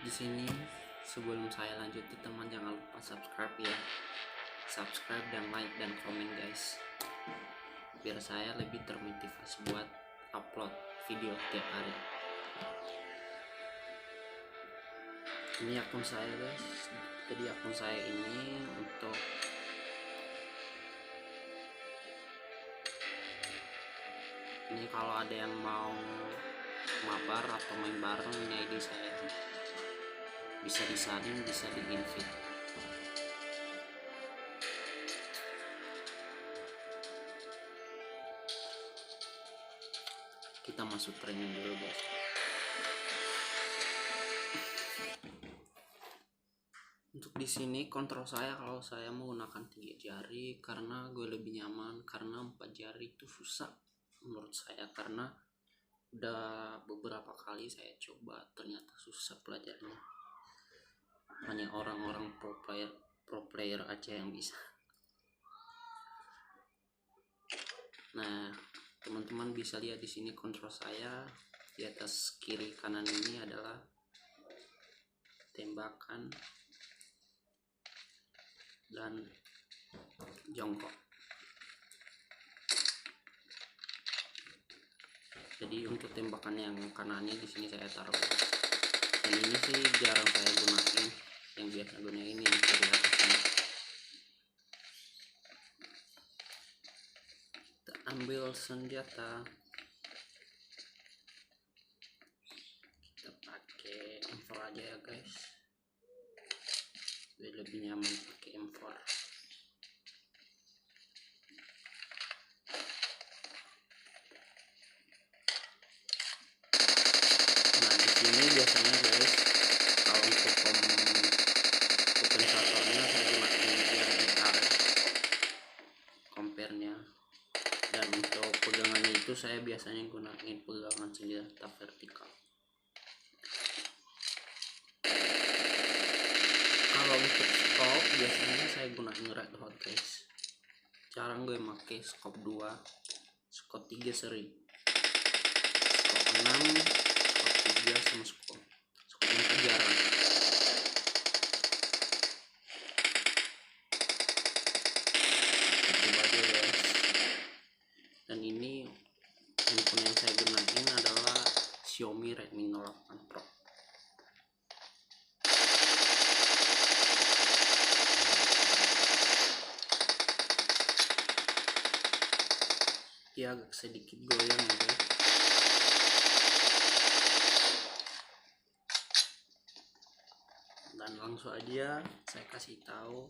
Di sini sebelum saya lanjut teman jangan lupa subscribe ya. Subscribe dan like dan komen guys. Biar saya lebih termotivasi buat upload video tiap hari. Ini akun saya guys. Jadi akun saya ini untuk ini kalau ada yang mau mabar atau main bareng, ini ID saya. Bisa disalin, bisa di-invite. Kita masuk training dulu guys. Untuk di sini kontrol saya kalau saya menggunakan 3 jari karena gue lebih nyaman, karena 4 jari itu susah menurut saya, karena udah beberapa kali saya coba ternyata susah belajarnya. Hanya orang-orang pro player aja yang bisa. Nah, teman-teman bisa lihat di sini kontrol saya di atas kiri kanan ini adalah tembakan dan jongkok. Jadi untuk tembakan yang kanannya di sini saya taruh. Dan ini sih jarang saya gunain. Yang biasa gunain ini yang dari atasnya. Kita ambil senjata. Kita pakai M4 aja ya guys. Biar lebih nyaman pakai M4. Ini biasanya guys, kalau untuk kompensatornya saya gunakan yang IR kompernya, dan untuk pegangannya itu saya biasanya gunakan pegangan senjata vertikal. Kalau untuk scope biasanya saya gunakan red hot guys, jarang gue pakai scope 2, scope 3 sering, scope 6 sama scope 4 jarang. Coba aja guys. Dan ini handphone yang saya gunakan adalah Xiaomi Redmi 08 Pro. Ya agak sedikit goyang ya guys. Dan langsung aja saya kasih tahu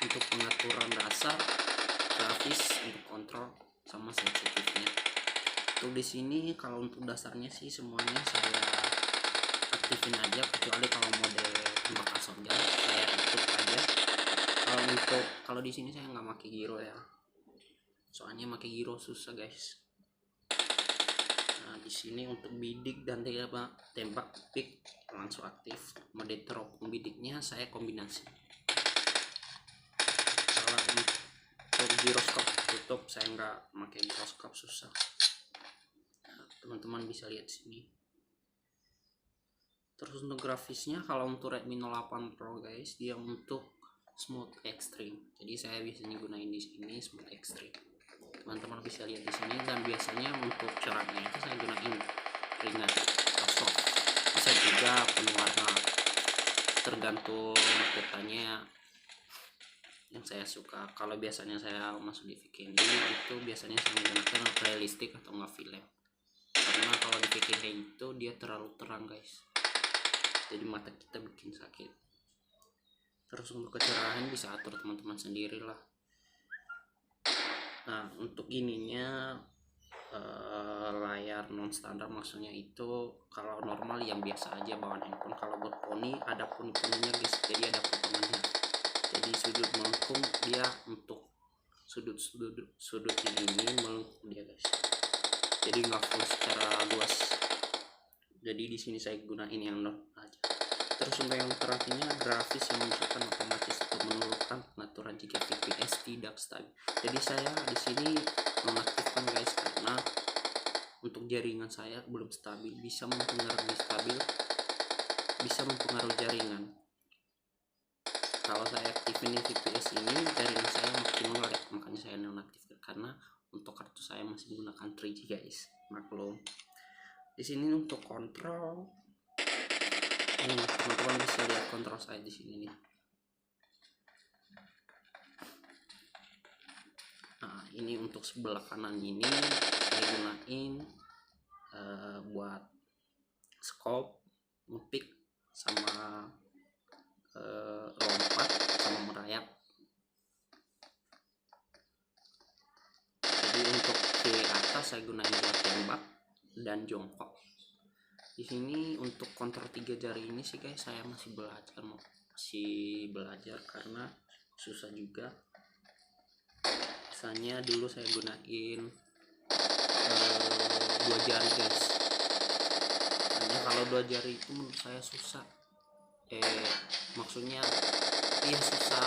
untuk pengaturan dasar grafis untuk kontrol sama sensitifnya. Untuk di sini kalau untuk dasarnya sih semuanya saya aktifin aja, kecuali kalau mode tembak shotgun saya tutup aja. Kalau di sini saya nggak pakai giro ya, soalnya pakai giro susah guys. Nah, di sini untuk bidik dan tembak pick langsung aktif. Mode teropong bidiknya saya kombinasi. Kalau untuk giroskop tutup, saya nggak pakai giroskop, susah. Nah, teman-teman bisa lihat sini. Terus untuk grafisnya, kalau untuk Redmi 08 Pro guys, dia untuk smooth extreme. Jadi saya biasanya gunain di sini smooth extreme. Teman-teman bisa lihat di sini, dan biasanya untuk cerahnya itu saya gunain ringan atau soft, bisa juga penuh warna, tergantung petanya yang saya suka. Kalau biasanya saya masuk di VKD itu biasanya saya menggunakan realistik atau nggak film, karena kalau di VKD itu dia terlalu terang guys, jadi mata kita bikin sakit. Terus untuk kecerahan bisa atur teman-teman sendiri lah. Nah, untuk ininya layar non standar, maksudnya itu kalau normal yang biasa aja bawaan handphone. Kalau buat poni ada poni-poninya guys, jadi ada potongannya. Jadi sudut melengkung dia untuk sudutnya ini melengkung dia guys. Jadi nggak full secara luas. Jadi di sini saya gunain yang normal aja. Terus untuk yang terakhirnya grafis yang menunjukkan otomatis untuk menurunkan pengaturan jika FPS tidak stabil. Jadi saya di sini mengaktifkan guys, karena untuk jaringan saya belum stabil, bisa mungkin lebih stabil bisa mempengaruhi jaringan. Kalau saya aktifin VPS ini, jaringan saya makin melek, makanya saya nonaktifkan, karena untuk kartu saya masih menggunakan 3G guys, maklum. Di sini untuk kontrol, ini teman-teman bisa lihat kontrol saya di sini nih. Nah, ini untuk sebelah kanan ini saya gunain buat scope, ngepick, sama lompat, sama merayap. Jadi untuk di atas saya gunain buat tembak dan jongkok. Di sini untuk kontrol 3 jari ini sih guys, saya masih belajar karena susah juga. Misalnya dulu saya gunain 2 jari guys, hanya kalau 2 jari itu menurut saya susah, maksudnya susah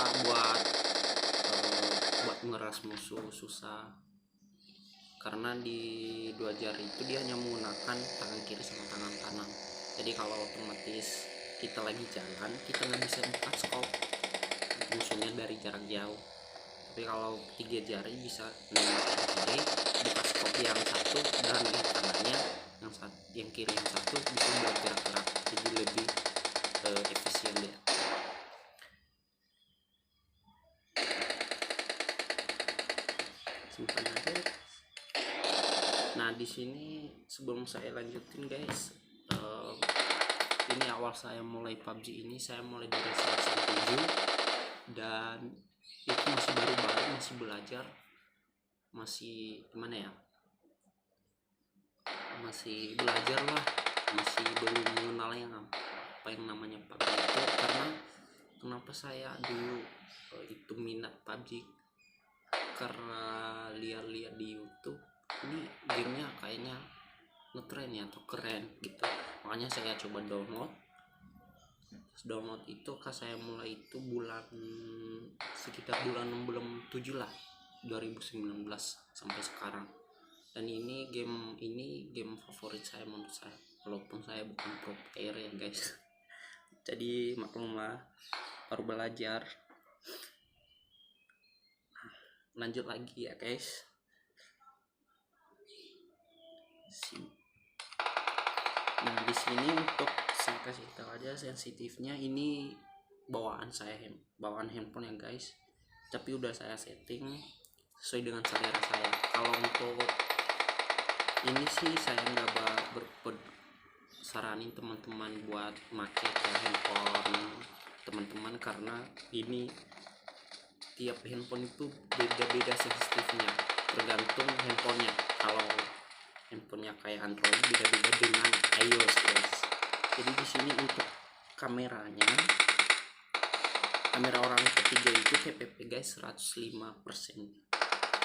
buat ngeras musuh, susah karena di 2 jari itu dia hanya menggunakan tangan kiri sama tangan kanan. Jadi kalau otomatis kita lagi jalan, kita nggak bisa buka scope musuhnya dari jarak jauh. Tapi kalau 3 jari bisa kiri buka scope yang satu, dan yang kanannya yang kiri yang satu bisa buat gerak-gerak, jadi lebih efisien deh. Simpan aja. Nah, di sini sebelum saya lanjutin guys, ini awal saya mulai PUBG ini, saya mulai dari 1.7 dan itu masih baru-baru, masih belajar, masih gimana ya, masih belajar lah, masih belum mengenal apa yang namanya PUBG itu. Karena kenapa saya dulu itu minat PUBG, karena lihat-lihat di YouTube ini gamenya kayaknya ngetren ya atau keren gitu, makanya saya coba download itu. Saya mulai itu sekitar bulan 7 lah, 2019 sampai sekarang. Dan ini game favorit saya menurut saya, walaupun saya bukan pro player ya guys. Jadi maklumlah, baru belajar. Lanjut lagi ya guys. Nah, di sini untuk saya kasih tahu aja sensitifnya, ini bawaan handphone ya guys, tapi udah saya setting sesuai dengan selera saya. Kalau untuk ini sih saya nggak saranin teman-teman buat make ke handphone teman-teman, karena ini tiap handphone itu beda-beda sensitifnya, tergantung handphonenya. Kalau handphonenya kayak Android, beda-beda dengan iOS guys. Jadi di sini untuk kamera orang ketiga itu TPP guys 105%.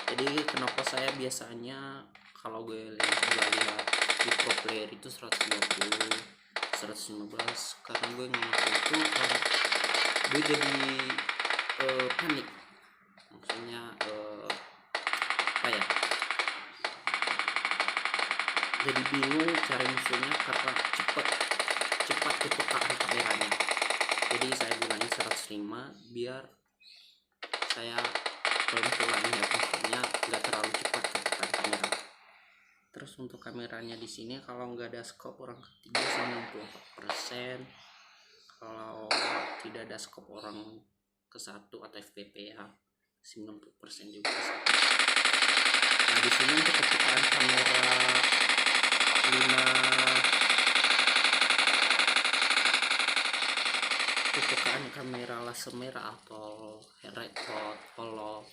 Jadi kenapa saya biasanya kalau gue lihat di pro player itu 120, 115, karena gue ngomong itu kan gue jadi panik, maksudnya apa ya, jadi bingung cari musuhnya karena cepat ketukaan kameranya. Jadi saya gunain 105 biar saya pelan-pelan ya, maksudnya nggak terlalu cepat ketukaan kamera. Terus untuk kameranya di sini kalau nggak ada scope orang ketiga 94%, kalau tidak ada scope orang ke-1 atau FPP ya 90% juga. Nah, di sini untuk ketukaan kamera 5 ketukaan kamera laser merah atau red dot hollow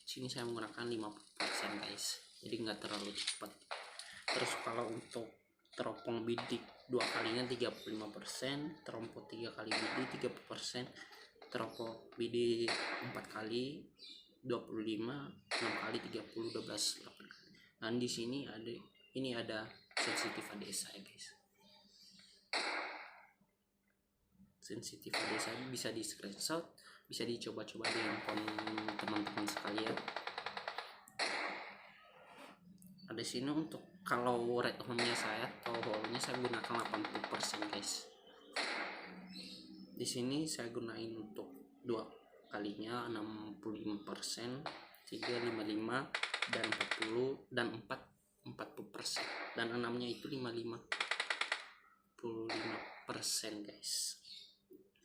sini saya menggunakan 50% guys, jadi nggak terlalu cepat. Terus kalau untuk teropong bidik 2 kalinya 35%, teropong 3 kali bidik 30%, teropong bidik 4 kali 25, 6 kali 30, 12, 8 kali. Nah, di sini ada sensitif ADS saya guys. Sensitif ADS saya bisa di screenshot, bisa dicoba-coba di handphone teman-teman sekalian. Ada sini untuk kalau red home nya saya atau hole nya saya gunakan 80% guys. Di sini saya gunain untuk dua kalinya 65%, 355 dan 40 dan 40%, dan 6-nya itu 55% guys.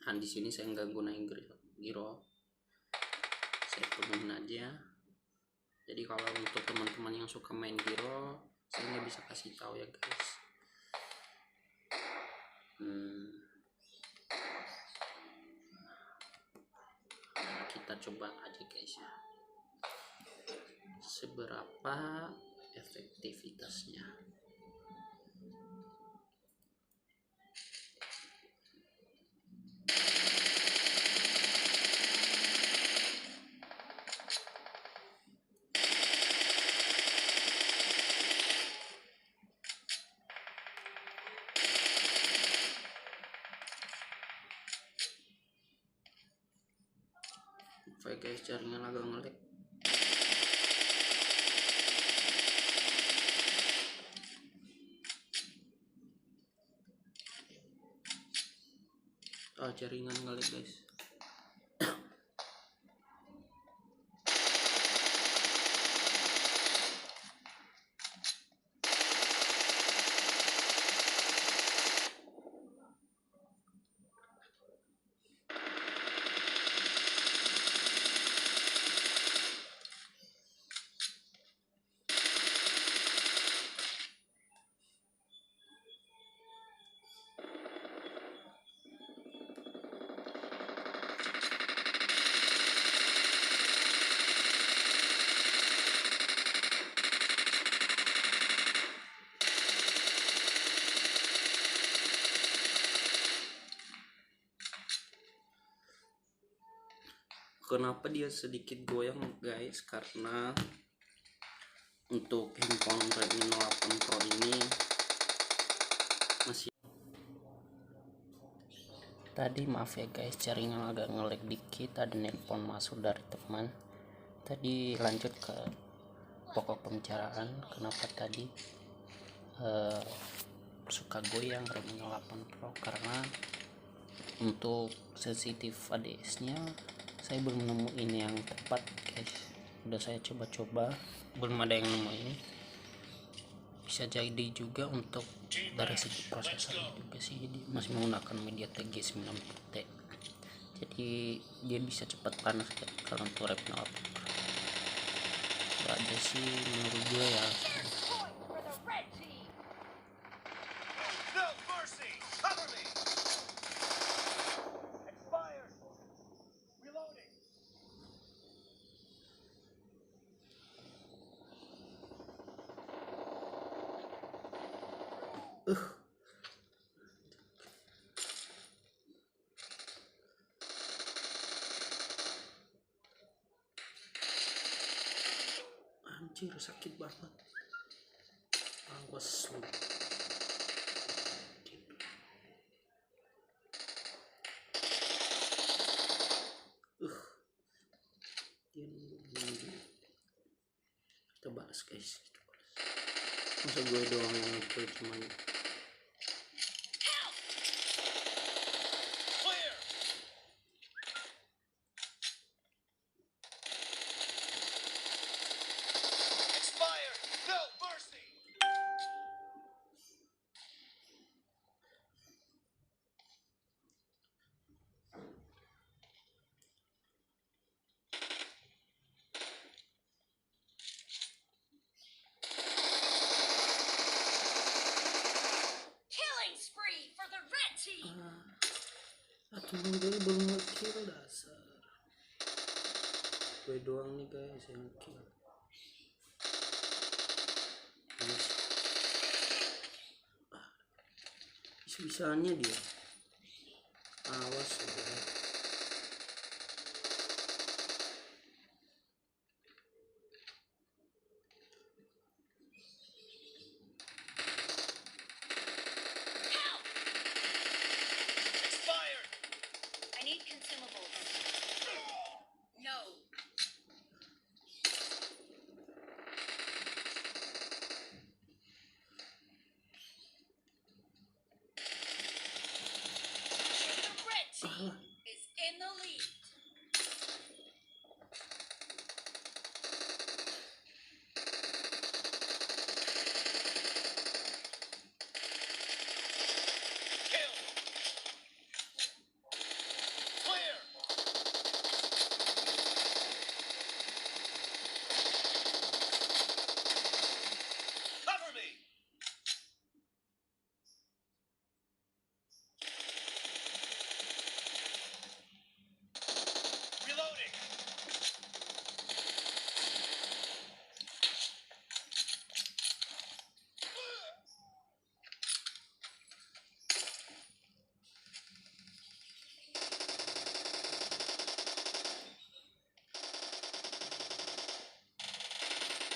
Nah di sini saya nggak gunain giro, saya penuhin aja. Jadi kalau untuk teman-teman yang suka main giro, saya nggak bisa kasih tahu ya guys. Kita coba aja guys ya, seberapa efektivitasnya. Oke guys, jaringan agak ngelag. Jaringan ngelag guys. Kenapa dia sedikit goyang guys? Karena untuk handphone Redmi Note 8 Pro ini masih tadi, maaf ya guys, jaringan agak ngelag dikit, ada nelpon masuk dari teman. Tadi lanjut ke pokok pembicaraan, kenapa tadi suka goyang Redmi Note 8 Pro, karena untuk sensitif ADS nya saya belum nemuin yang tepat guys. Udah saya coba-coba, belum ada yang nemuin. Bisa jadi juga untuk dari segi prosesor juga sih, jadi masih menggunakan MediaTek G90T, jadi dia bisa cepat panas ya kalau untuk Redmi Note 8 Pro. Gak ada sih menurut gue ya. Anjir sakit banget, awas lu. Dia nunggu. Kita balas guys, masa gue doang yang ngekill cuman. Atuh gue belum nge-kill, dasar gue doang nih guys yang nge-kill. Bisa-bisanya dia, awas ya. is in the lead. Kill. Clear. Cover me. Reloading.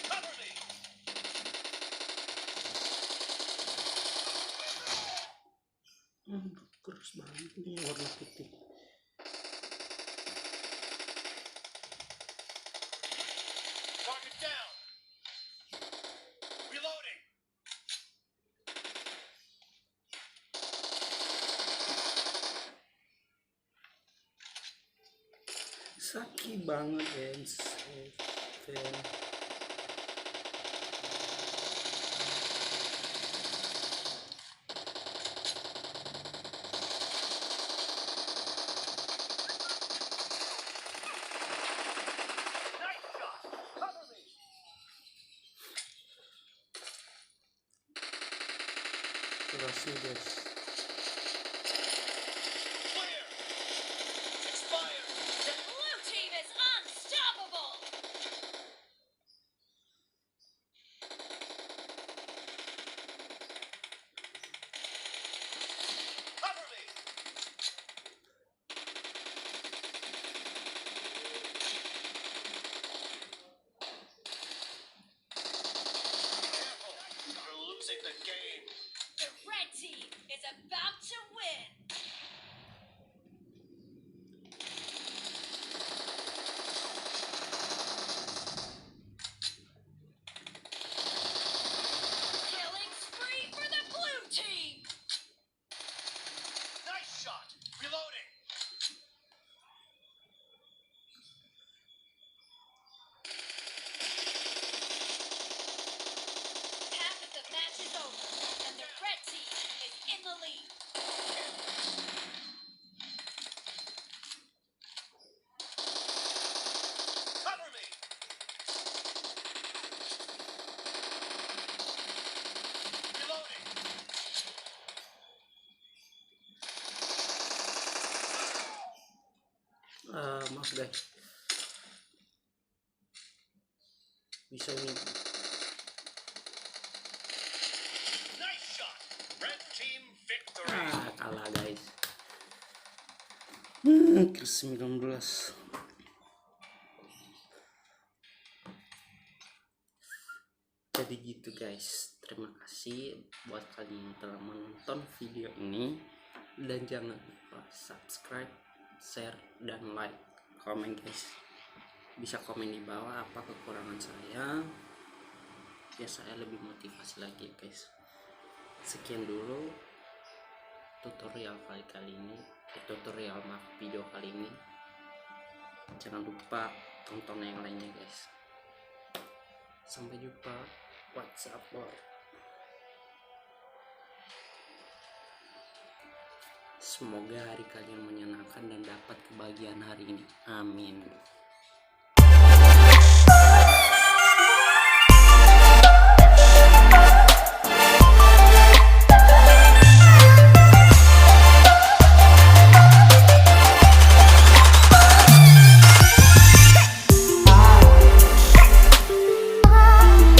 Cover me. Keras banget nih warna putih. Target down. Reloading. Sakit banget guys. Nice shot. Cover me. Keras nih guys. Clear. Expired. The blue team is unstoppable. Cover me. Careful. You're losing the game. The red team is about to win. Killing spree for the blue team. Nice shot. Reloading. Half of the match is over, and the red team is in the lead. Cover me. Reloading. Maaf guys. Bisa ini. Nice shot. Red team victory. Kalah guys. Ke 19. Jadi gitu guys. Terima kasih buat kalian yang telah menonton video ini, dan jangan lupa subscribe, share, dan like, komen guys. Bisa komen di bawah apa kekurangan saya, ya saya lebih motivasi lagi guys. Sekian dulu tutorial video kali ini. Jangan lupa tonton yang lainnya guys. Sampai jumpa. What's up boy? Semoga hari kalian menyenangkan dan dapat kebahagiaan hari ini. Amin.